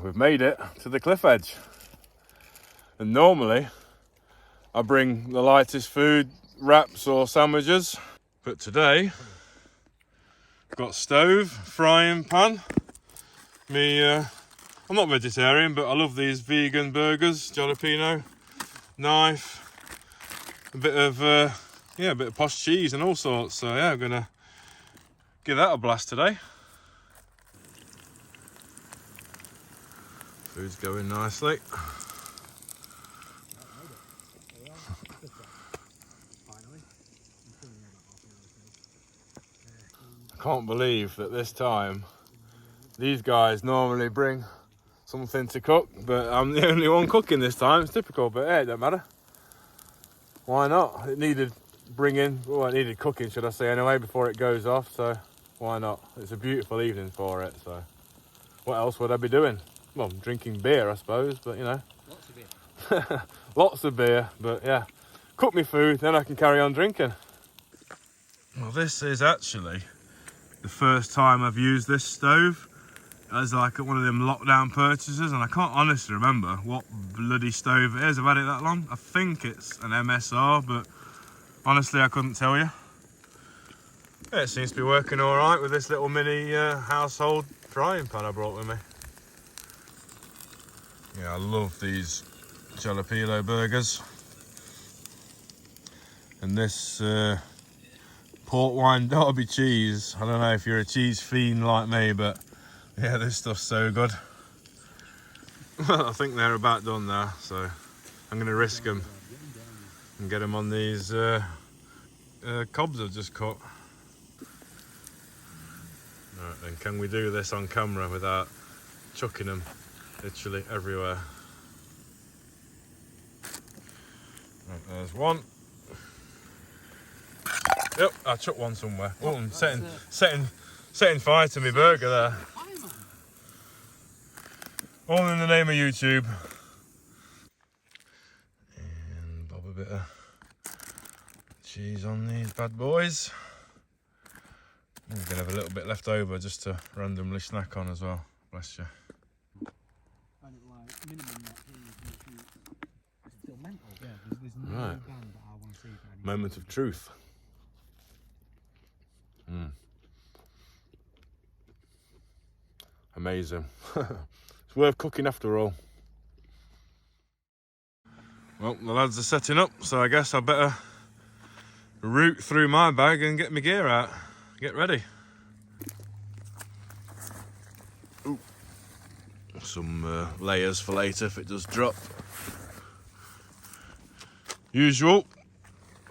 we've made it to the cliff edge. And normally I bring the lightest food, wraps or sandwiches. But today I've got stove, frying pan. I'm not vegetarian, but I love these vegan burgers, jalapeno, knife, a bit of posh cheese and all sorts. So yeah, I'm gonna give that a blast today. Food's going nicely. I can't believe that this time these guys normally bring something to cook, but I'm the only one cooking this time. It's typical, but hey, it don't matter. Why not? It needed cooking, should I say, anyway, before it goes off, so why not? It's a beautiful evening for it, so what else would I be doing? Well, drinking beer, I suppose, but you know. Lots of beer. Lots of beer, but yeah. Cook me food, then I can carry on drinking. Well, this is actually the first time I've used this stove as like one of them lockdown purchases, and I can't honestly remember what bloody stove it is. I've had it that long. I think it's an MSR, but honestly I couldn't tell you. Yeah, it seems to be working all right with this little mini household frying pan I brought with me. Yeah, I love these jalapeno burgers. And this port wine Derby cheese, I don't know if you're a cheese fiend like me, but yeah, this stuff's so good. I think they're about done now, so I'm going to risk them and get them on these cobs I've just cut. Right then, can we do this on camera without chucking them literally everywhere? Right, there's one. Yep, I chucked one somewhere. Oh, I'm setting fire to my burger there. All in the name of YouTube. And bob a bit of cheese on these bad boys. I'm going to have a little bit left over just to randomly snack on as well. Bless you. Right. Moment of truth. Amazing. It's worth cooking after all. Well, the lads are setting up, so I guess I better root through my bag and get my gear out. Get ready. Ooh. Some layers for later if it does drop. Usual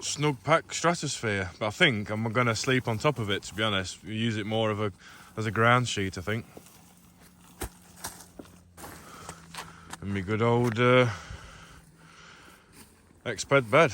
snug pack stratosphere, but I think I'm going to sleep on top of it, to be honest. We use it more as a ground sheet, I think. And my good old ex-bed bed.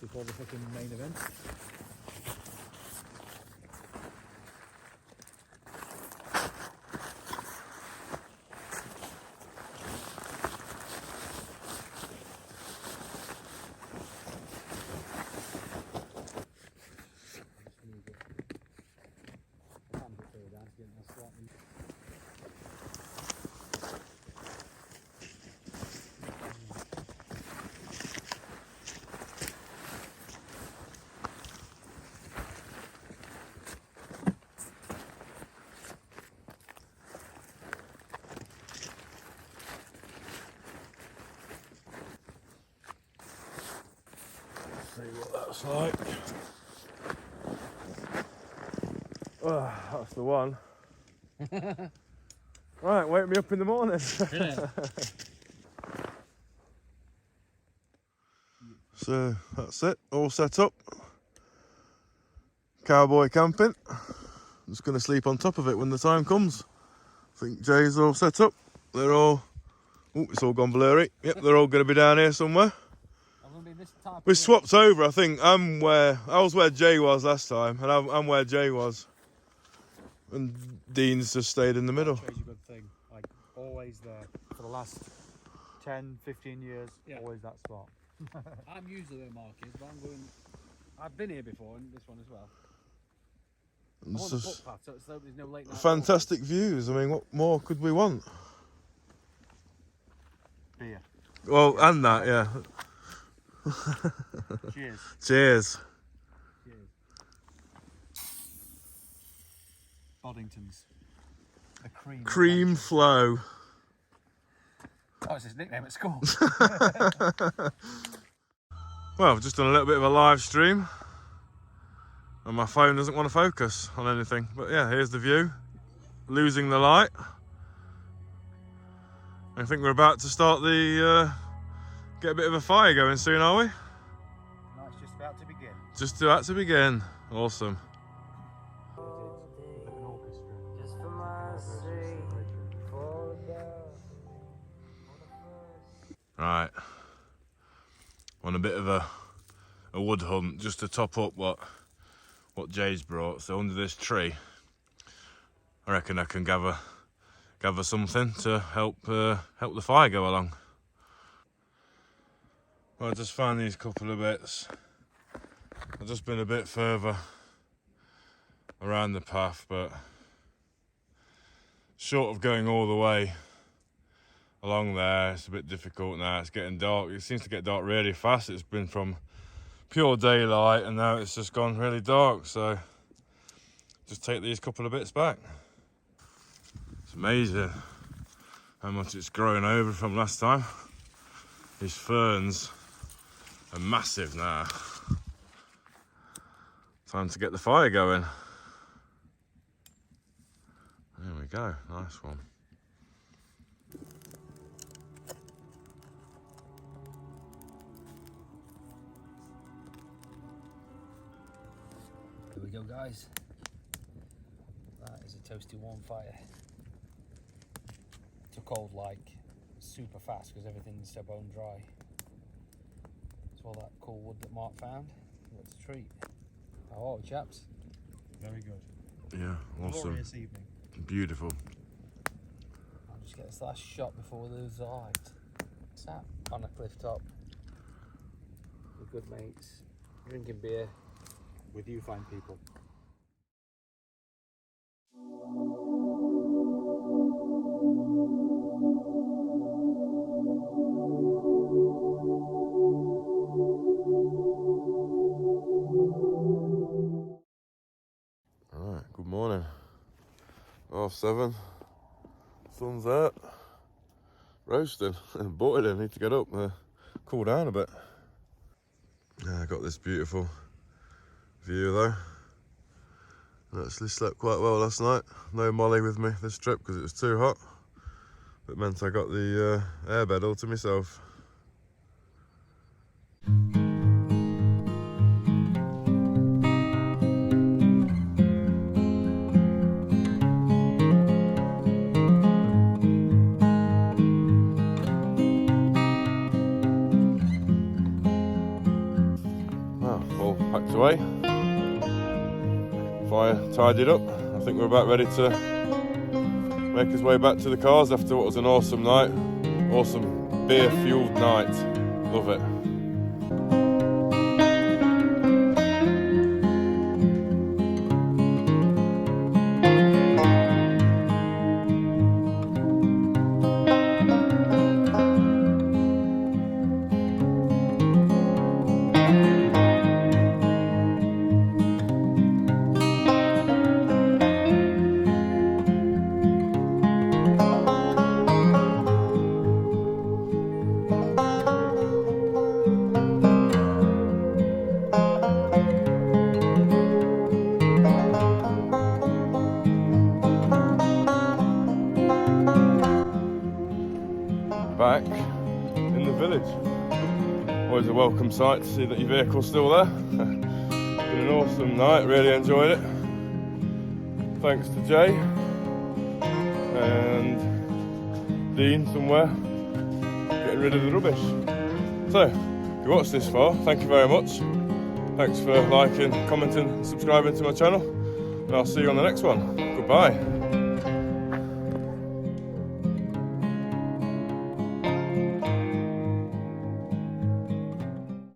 Before the fucking main event. See what that's like. Oh, that's the one. Right, wake me up in the morning. Yeah. So that's it, all set up. Cowboy camping. Just going to sleep on top of it when the time comes. think Jay's all set up. They're all... Oh, it's all gone blurry. Yep, they're all going to be down here somewhere. We swapped over, I think. I was where Jay was last time, and I'm where Jay was. And Dean's just stayed in the middle. That's a good thing. Like, always there. For the last 10, 15 years, always that spot. I'm usually where Mark is, but I've been here before, and this one as well. And I want it's the just footpath, so there's no late night fantastic views. I mean, what more could we want? Beer. Well, and that, yeah. Cheers. Cheers. Cheers. Boddington's. The cream. Cream flow. Oh, it's his nickname at school. Well, I've just done a little bit of a live stream. And my phone doesn't want to focus on anything. But yeah, here's the view. Losing the light. I think we're about to start get a bit of a fire going soon, are we? No, it's just about to begin. Just about to begin. Awesome. Right. On a bit of a wood hunt just to top up what Jay's brought. So under this tree, I reckon I can gather something to help the fire go along. Well, I just found these couple of bits. I've just been a bit further around the path, but short of going all the way along there, it's a bit difficult now. It's getting dark. It seems to get dark really fast. It's been from pure daylight and now it's just gone really dark, so just take these couple of bits back. It's amazing how much it's grown over from last time. These ferns are massive now. Time to get the fire going. There we go, nice one. Here we go, guys. That is a toasty warm fire. Took cold like super fast because everything's so bone dry. It's all that cool wood that Mark found. What's a treat? Oh, chaps. Very good. Yeah, awesome. Glorious evening. Beautiful. I'll just get this last shot before we lose the light. Sat on a cliff top with good mates, drinking beer. With you fine people. Alright, good morning. 7:30. Sun's out. Roasting and boiling. Need to get up, cool down a bit. Yeah, I got this beautiful view though. I actually slept quite well last night. No Molly with me this trip because it was too hot. It meant I got the airbed all to myself. All packed away. Fire tidied up. I think we're about ready to make his way back to the cars after what was an awesome night. Awesome beer fueled night. Love it. Back in the village. Always a welcome sight to see that your vehicle's still there. Been an awesome night, really enjoyed it. Thanks to Jay. and Dean somewhere getting rid of the rubbish. So, if you watched this far, thank you very much. Thanks for liking, commenting and subscribing to my channel, and I'll see you on the next one. Goodbye.